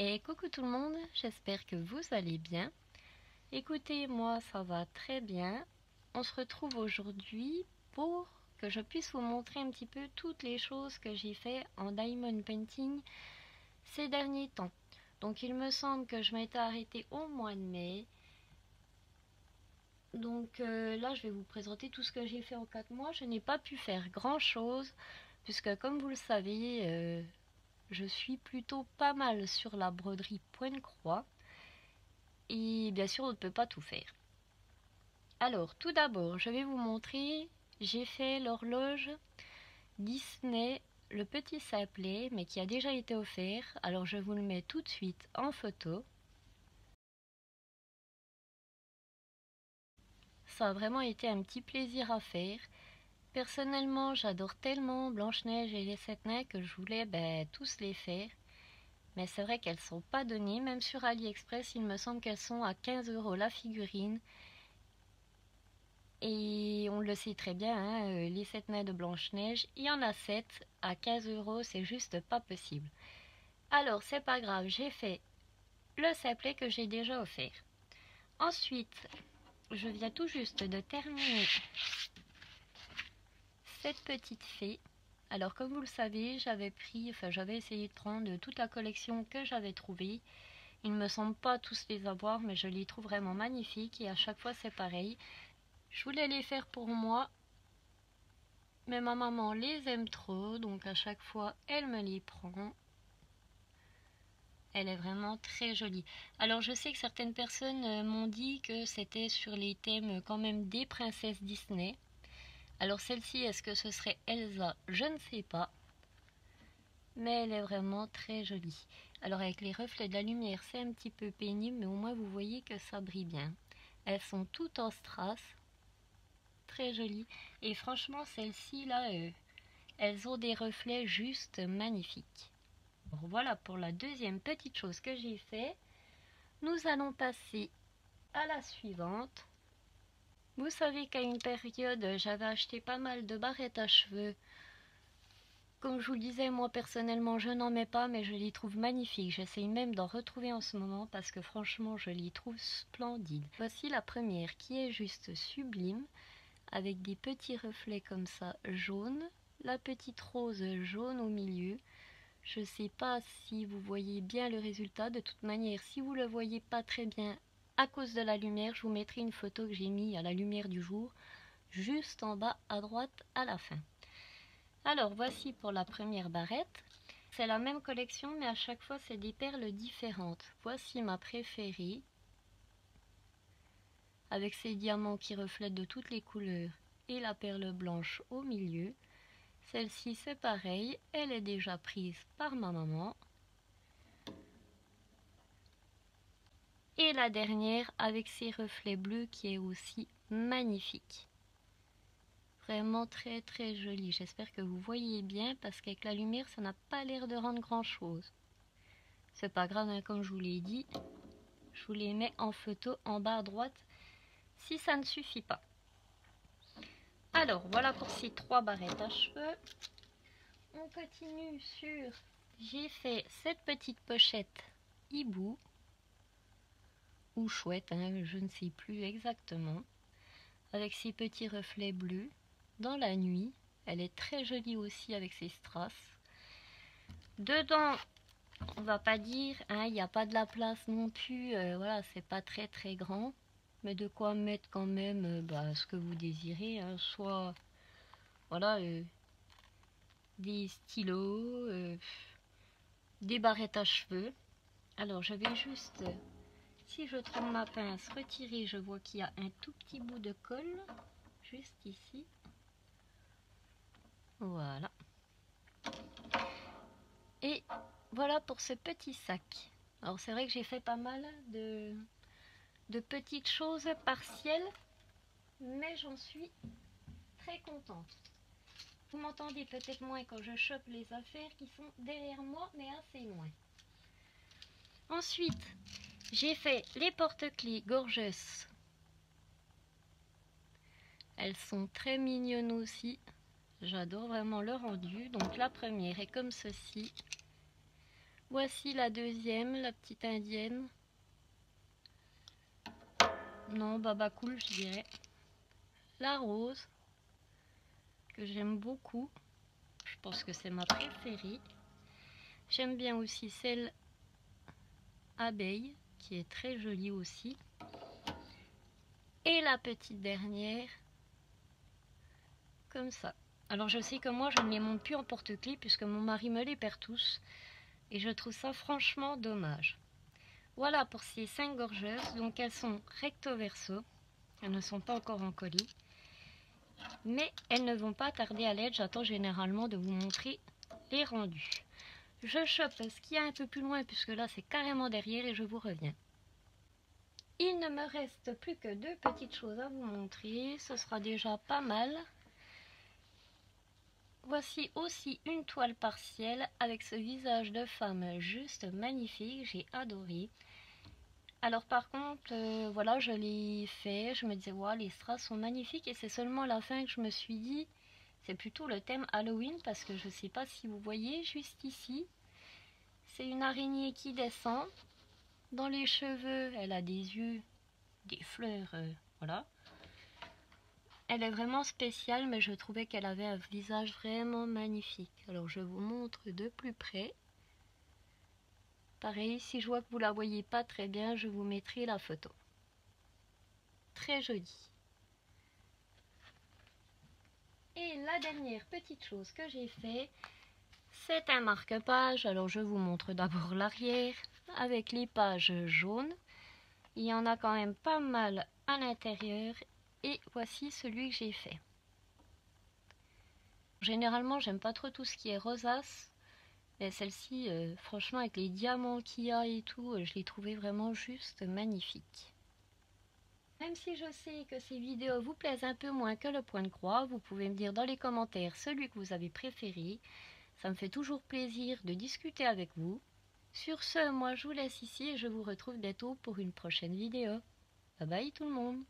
Et coucou tout le monde, j'espère que vous allez bien. Écoutez, moi ça va très bien. On se retrouve aujourd'hui pour que je puisse vous montrer un petit peu toutes les choses que j'ai fait en diamond painting ces derniers temps. Donc il me semble que je m'étais arrêtée au mois de mai. Donc là je vais vous présenter tout ce que j'ai fait en 4 mois. Je n'ai pas pu faire grand chose puisque comme vous le savez, je suis plutôt pas mal sur la broderie Pointe-Croix. Et bien sûr, on ne peut pas tout faire. Alors, tout d'abord, je vais vous montrer, j'ai fait l'horloge Disney, le petit chapelet, mais qui a déjà été offert. Alors, je vous le mets tout de suite en photo. Ça a vraiment été un petit plaisir à faire. Personnellement, j'adore tellement Blanche-Neige et les 7 nains que je voulais tous les faire. Mais c'est vrai qu'elles sont pas données, même sur AliExpress, il me semble qu'elles sont à 15 € la figurine. Et on le sait très bien, hein, les 7 nains de Blanche-Neige, il y en a 7 à 15 €, c'est juste pas possible. Alors, c'est pas grave, j'ai fait le chapelet que j'ai déjà offert. Ensuite, je viens tout juste de terminer cette petite fée. Alors, comme vous le savez, j'avais essayé de prendre toute la collection que j'avais trouvée. Il ne me semble pas tous les avoir, mais je les trouve vraiment magnifiques et à chaque fois c'est pareil. Je voulais les faire pour moi, mais ma maman les aime trop, donc à chaque fois elle me les prend. Elle est vraiment très jolie. Alors je sais que certaines personnes m'ont dit que c'était sur les thèmes quand même des princesses Disney. Alors celle-ci, est-ce que ce serait Elsa? Je ne sais pas. Mais elle est vraiment très jolie. Alors avec les reflets de la lumière, c'est un petit peu pénible, mais au moins vous voyez que ça brille bien. Elles sont toutes en strass. Très jolies. Et franchement, celles-ci là, elles ont des reflets juste magnifiques. Voilà pour la deuxième petite chose que j'ai fait. Nous allons passer à la suivante. Vous savez qu'à une période, j'avais acheté pas mal de barrettes à cheveux. Comme je vous le disais, moi personnellement, je n'en mets pas, mais je les trouve magnifiques. J'essaye même d'en retrouver en ce moment parce que franchement, je les trouve splendides. Voici la première qui est juste sublime, avec des petits reflets comme ça jaunes. La petite rose jaune au milieu. Je ne sais pas si vous voyez bien le résultat. De toute manière, si vous ne le voyez pas très bien à cause de la lumière, je vous mettrai une photo que j'ai mise à la lumière du jour, juste en bas à droite à la fin. Alors, voici pour la première barrette. C'est la même collection, mais à chaque fois, c'est des perles différentes. Voici ma préférée, avec ces diamants qui reflètent de toutes les couleurs et la perle blanche au milieu. Celle-ci, c'est pareil, elle est déjà prise par ma maman. Et la dernière avec ses reflets bleus qui est aussi magnifique. Vraiment très très jolie. J'espère que vous voyez bien parce qu'avec la lumière, ça n'a pas l'air de rendre grand chose. C'est pas grave, hein, comme je vous l'ai dit. Je vous les mets en photo en bas à droite si ça ne suffit pas. Alors, voilà pour ces 3 barrettes à cheveux. On continue sur... J'ai fait cette petite pochette hibou. Ou chouette, hein, je ne sais plus exactement. Avec ses petits reflets bleus. Dans la nuit, elle est très jolie aussi avec ses strass. Dedans, on va pas dire, hein, il n'y a pas de la place non plus, voilà, c'est pas très très grand. Mais de quoi mettre quand même ce que vous désirez, hein, soit voilà, des stylos, des barrettes à cheveux. Alors je vais juste, si je trouve ma pince, retirer, je vois qu'il y a un tout petit bout de colle, juste ici. Voilà. Et voilà pour ce petit sac. Alors c'est vrai que j'ai fait pas mal de petites choses partielles, mais j'en suis très contente. Vous m'entendez peut-être moins quand je chope les affaires qui sont derrière moi, mais assez loin. Ensuite, j'ai fait les porte-clés Gorgeous. Elles sont très mignonnes aussi. J'adore vraiment le rendu. Donc la première est comme ceci. Voici la deuxième, la petite indienne. Non, baba cool, je dirais. La rose, que j'aime beaucoup. Je pense que c'est ma préférée. J'aime bien aussi celle abeille, qui est très jolie aussi. Et la petite dernière, comme ça. Alors je sais que moi je ne les monte plus en porte-clés puisque mon mari me les perd tous. Et je trouve ça franchement dommage. Voilà pour ces 5 gorgeuses. Donc elles sont recto verso. Elles ne sont pas encore en colis. Mais elles ne vont pas tarder à l'être. J'attends généralement de vous montrer les rendus. Je chope ce qu'il y a un peu plus loin puisque là c'est carrément derrière et je vous reviens. Il ne me reste plus que 2 petites choses à vous montrer. Ce sera déjà pas mal. Voici aussi une toile partielle avec ce visage de femme juste magnifique. J'ai adoré. Alors par contre, voilà, je l'ai fait, je me disais, wow, les strass sont magnifiques et c'est seulement à la fin que je me suis dit, c'est plutôt le thème Halloween parce que je ne sais pas si vous voyez juste ici, c'est une araignée qui descend, dans les cheveux, elle a des yeux, des fleurs, voilà. Elle est vraiment spéciale mais je trouvais qu'elle avait un visage vraiment magnifique. Alors je vous montre de plus près. Pareil, si je vois que vous la voyez pas très bien, je vous mettrai la photo. Très jolie. Et la dernière petite chose que j'ai fait, c'est un marque-page. Alors je vous montre d'abord l'arrière avec les pages jaunes. Il y en a quand même pas mal à l'intérieur. Et voici celui que j'ai fait. Généralement, j'aime pas trop tout ce qui est rosace. Mais celle-ci, franchement, avec les diamants qu'il y a et tout, je l'ai trouvée vraiment juste magnifique. Même si je sais que ces vidéos vous plaisent un peu moins que le point de croix, vous pouvez me dire dans les commentaires celui que vous avez préféré. Ça me fait toujours plaisir de discuter avec vous. Sur ce, moi je vous laisse ici et je vous retrouve bientôt pour une prochaine vidéo. Bye bye tout le monde!